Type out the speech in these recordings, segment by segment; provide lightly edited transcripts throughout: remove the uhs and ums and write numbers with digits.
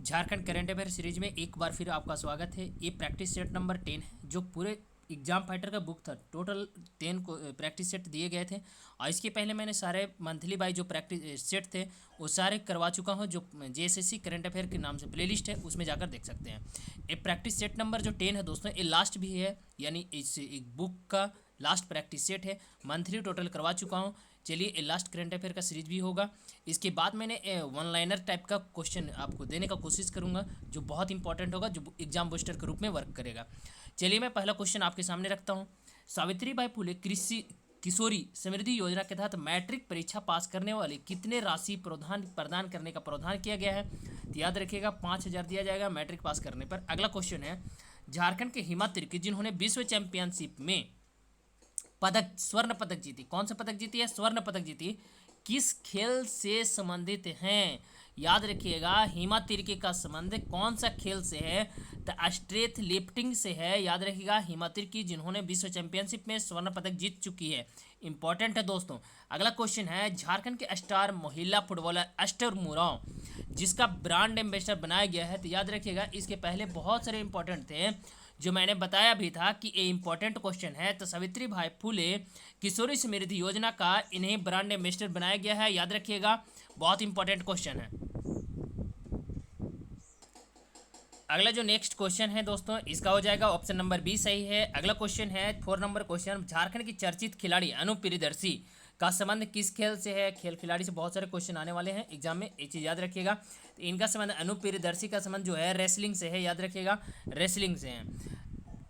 Jharkhand current affair series में एक बार फिर आपका स्वागत है। ये प्रैक्टिस सेट नंबर 10 है जो पूरे एग्जाम फाइटर का बुक था। टोटल 10 को प्रैक्टिस सेट दिए गए थे और इसके पहले मैंने सारे मंथली बाई जो प्रैक्टिस सेट थे वो सारे करवा चुका हूँ। जो जेएसएससी करंट अफेयर के नाम से प्लेलिस्ट है उसमें जाकर देख सकते हैं। ये प्रैक्टिस सेट नंबर जो 10 है दोस्तों, ये लास्ट भी है, यानी इस एक बुक का लास्ट प्रैक्टिस सेट है। मंथली टोटल करवा चुका हूँ। चलिए, लास्ट करंट अफेयर का सीरीज भी होगा। इसके बाद मैंने वन लाइनर टाइप का क्वेश्चन आपको देने का कोशिश करूंगा जो बहुत इंपॉर्टेंट होगा, जो एग्जाम बूस्टर के रूप में वर्क करेगा। चलिए, मैं पहला क्वेश्चन आपके सामने रखता हूँ। सावित्रीबाई फुले कृषि किशोरी समृद्धि योजना के तहत मैट्रिक परीक्षा पास करने वाले कितने राशि प्रदान करने का प्रावधान किया गया है? तो याद रखिएगा 5,000 दिया जाएगा मैट्रिक पास करने पर। अगला क्वेश्चन है, झारखंड के हिमा तिर्की जिन्होंने विश्व चैंपियनशिप में स्वर्ण पदक जीती, कौन सा पदक जीती है? स्वर्ण पदक जीती, किस खेल से संबंधित हैं? याद रखिएगा, हिमा तिर्की का संबंध कौन सा खेल से है? तो स्ट्रेथ लिफ्टिंग से है। याद रखिएगा, हिमा तिर्की जिन्होंने विश्व चैंपियनशिप में स्वर्ण पदक जीत चुकी है। इंपॉर्टेंट है दोस्तों। अगला क्वेश्चन है, झारखंड के स्टार महिला फुटबॉलर अस्टर मुराव जिसका ब्रांड एम्बेसडर बनाया गया है। तो याद रखिएगा, इसके पहले बहुत सारे इंपॉर्टेंट थे जो मैंने बताया भी था कि ये इंपॉर्टेंट क्वेश्चन है। तो सावित्री भाई फुले किशोरी समृद्धि योजना का इन्हें ब्रांड एम्बेसडर बनाया गया है। याद रखिएगा, बहुत इंपॉर्टेंट क्वेश्चन है। अगला जो नेक्स्ट क्वेश्चन है दोस्तों, इसका हो जाएगा ऑप्शन नंबर बी सही है। अगला क्वेश्चन है 4 नंबर क्वेश्चन, झारखंड की चर्चित खिलाड़ी अनु प्रियदर्शी का संबंध किस खेल से है? खेल खिलाड़ी से बहुत सारे क्वेश्चन आने वाले हैं एग्जाम में, ये चीज़ याद रखिएगा। तो इनका संबंध अनु प्रियदर्शी का संबंध जो है रेसलिंग से है। याद रखिएगा, रेसलिंग से है।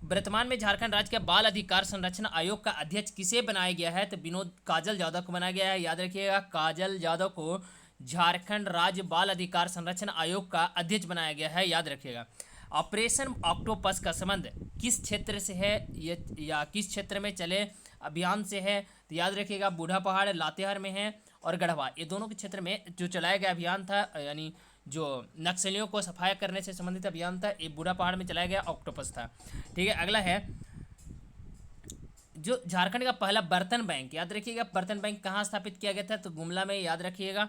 वर्तमान में झारखंड राज्य के बाल अधिकार संरक्षण आयोग का अध्यक्ष किसे बनाया गया है? तो विनोद काजल यादव को बनाया गया है। याद रखिएगा, काजल यादव को झारखंड राज्य बाल अधिकार संरक्षण आयोग का अध्यक्ष बनाया गया है। याद रखिएगा। ऑपरेशन ऑक्टोपस का संबंध किस क्षेत्र से है या किस क्षेत्र में चले अभियान से है? तो याद रखिएगा, बूढ़ा पहाड़ लातेहार में है और गढ़वा, ये दोनों के क्षेत्र में जो चलाया गया अभियान था, यानी जो नक्सलियों को सफाया करने से संबंधित अभियान था, ये बूढ़ा पहाड़ में चलाया गया ऑक्टोपस था। ठीक है। अगला है, जो झारखंड का पहला बर्तन बैंक, याद रखिएगा बर्तन बैंक कहाँ स्थापित किया गया था? तो गुमला में। याद रखिएगा।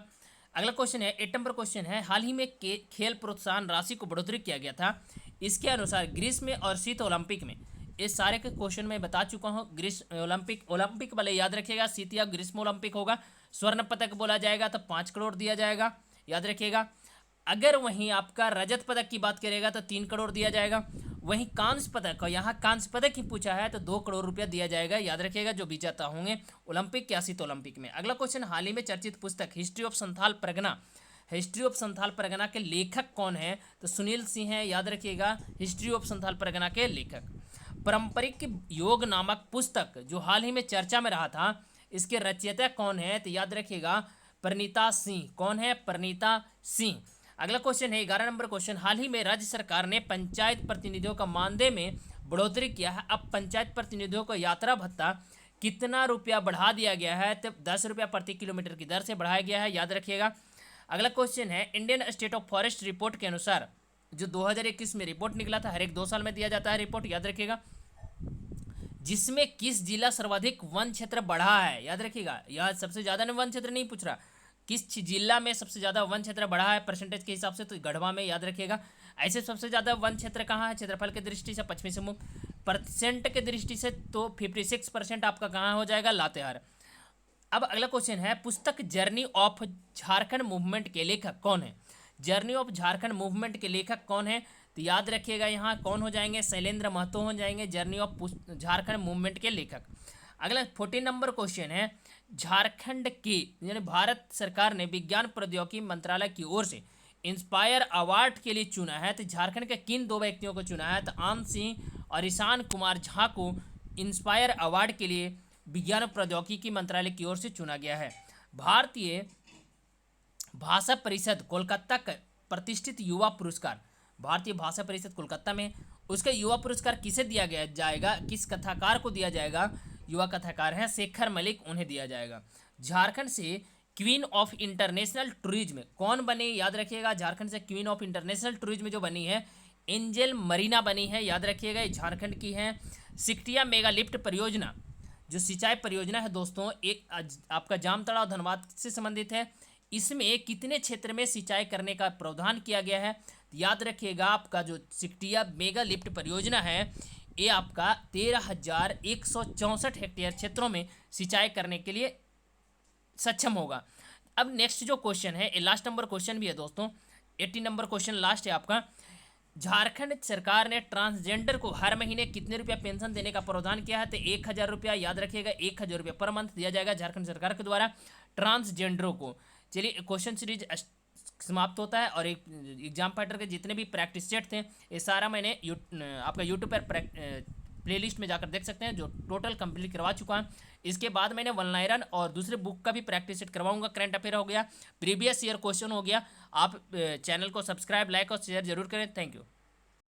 अगला क्वेश्चन है 8 नंबर क्वेश्चन है, हाल ही में खेल प्रोत्साहन राशि को बढ़ोतरी किया गया था, इसके अनुसार ग्रीष्म और शीत ओलंपिक में। इस सारे के क्वेश्चन में बता चुका हूँ। ग्रीष्म ओलंपिक वाले याद रखिएगा, शीत या ग्रीष्म ओलंपिक होगा, स्वर्ण पदक बोला जाएगा तो 5 करोड़ दिया जाएगा। याद रखिएगा। अगर वहीं आपका रजत पदक की बात करेगा तो 3 करोड़ दिया जाएगा। वहीं कांस्य पदक, और यहाँ कांस्य पदक ही पूछा है तो 2 करोड़ रुपया दिया जाएगा। याद रखिएगा, जो विजेता होंगे ओलंपिक या शीत ओलंपिक में। अगला क्वेश्चन, हाल ही में चर्चित पुस्तक हिस्ट्री ऑफ संथाल परगना के लेखक कौन है? तो सुनील सिंह है। याद रखिएगा, हिस्ट्री ऑफ संथाल परगना के लेखक। पारंपरिक योग नामक पुस्तक जो हाल ही में चर्चा में रहा था, इसके रचयिता कौन है? तो याद रखिएगा, परिणीता सिंह। कौन है? परिणीता सिंह। अगला क्वेश्चन है 11 नंबर क्वेश्चन, हाल ही में राज्य सरकार ने पंचायत प्रतिनिधियों का मानदेय में बढ़ोतरी किया है। अब पंचायत प्रतिनिधियों को यात्रा भत्ता कितना रुपया बढ़ा दिया गया है? तो 10 रुपया प्रति किलोमीटर की दर से बढ़ाया गया है। याद रखिएगा। अगला क्वेश्चन है, Indian state of forest report के अनुसार जो 2021 में रिपोर्ट निकला था, हर एक 2 साल में दिया जाता है रिपोर्ट। याद रखिएगा, जिसमें किस जिला सर्वाधिक वन क्षेत्र बढ़ा है? याद रखिएगा, यह सबसे ज्यादा वन क्षेत्र नहीं पूछ रहा, किस जिला में सबसे ज्यादा वन क्षेत्र बढ़ा है परसेंटेज के हिसाब से? तो गढ़वा में। याद रखिएगा। ऐसे सबसे ज्यादा वन क्षेत्र कहाँ है क्षेत्रफल की दृष्टि से? पश्चिमी सिंहभूम। परसेंट के दृष्टि से तो 56% आपका कहाँ हो जाएगा? लातेहार। अब अगला क्वेश्चन है, पुस्तक जर्नी ऑफ झारखंड मूवमेंट के लेखक कौन है? जर्नी ऑफ झारखंड मूवमेंट के लेखक कौन है? तो याद रखिएगा, यहाँ कौन हो जाएंगे? शैलेंद्र महतो हो जाएंगे, जर्नी ऑफ झारखंड मूवमेंट के लेखक। अगला 14 नंबर क्वेश्चन है, झारखंड की यानी भारत सरकार ने विज्ञान प्रौद्योगिकी मंत्रालय की ओर से इंस्पायर अवार्ड के लिए चुना है। तो झारखंड के किन 2 व्यक्तियों को चुना है? तो आन सिंह और ईशान कुमार झा को इंस्पायर अवार्ड के लिए विज्ञान प्रौद्योगिकी मंत्रालय की ओर से चुना गया है। भारतीय भाषा परिषद कोलकाता का प्रतिष्ठित युवा पुरस्कार, भारतीय भाषा परिषद कोलकाता में, उसका युवा पुरस्कार किसे दिया गया जाएगा? किस कथाकार को दिया जाएगा? युवा कथाकार है शेखर मलिक, उन्हें दिया जाएगा। झारखंड से क्वीन ऑफ इंटरनेशनल टूरिज्म कौन बने? याद रखिएगा, झारखंड से क्वीन ऑफ इंटरनेशनल टूरिज्म जो बनी है एंजल मरीना बनी है। याद रखिएगा, झारखंड की है। सिकटिया मेगा लिफ्ट परियोजना जो सिंचाई परियोजना है दोस्तों, एक आपका जामताड़ा और धनबाद से संबंधित है। इसमें कितने क्षेत्र में सिंचाई करने का प्रावधान किया गया है? तो याद रखिएगा, आपका जो सिकटिया मेगा लिफ्ट परियोजना है ये आपका 13,164 हेक्टेयर क्षेत्रों में सिंचाई करने के लिए सक्षम होगा। अब नेक्स्ट जो क्वेश्चन है, ये लास्ट नंबर क्वेश्चन भी है दोस्तों, 80 नंबर क्वेश्चन लास्ट है आपका। झारखंड सरकार ने ट्रांसजेंडर को हर महीने कितने रुपया पेंशन देने का प्रावधान किया है? तो 1,000 रुपया, याद रखिएगा 1,000 रुपया पर मंथ दिया जाएगा झारखंड सरकार के द्वारा ट्रांसजेंडरों को। चलिए क्वेश्चन सीरीज समाप्त होता है, और एक एग्जाम पैटर्न के जितने भी प्रैक्टिस सेट थे ये सारा मैंने आपका यूट्यूब पर प्लेलिस्ट में जाकर देख सकते हैं, जो टोटल कंप्लीट करवा चुका है। इसके बाद मैंने वन लाइनर और दूसरे बुक का भी प्रैक्टिस सेट करवाऊंगा। करंट अफेयर हो गया, प्रीवियस ईयर क्वेश्चन हो गया। आप चैनल को सब्सक्राइब, लाइक और शेयर जरूर करें। Thank you.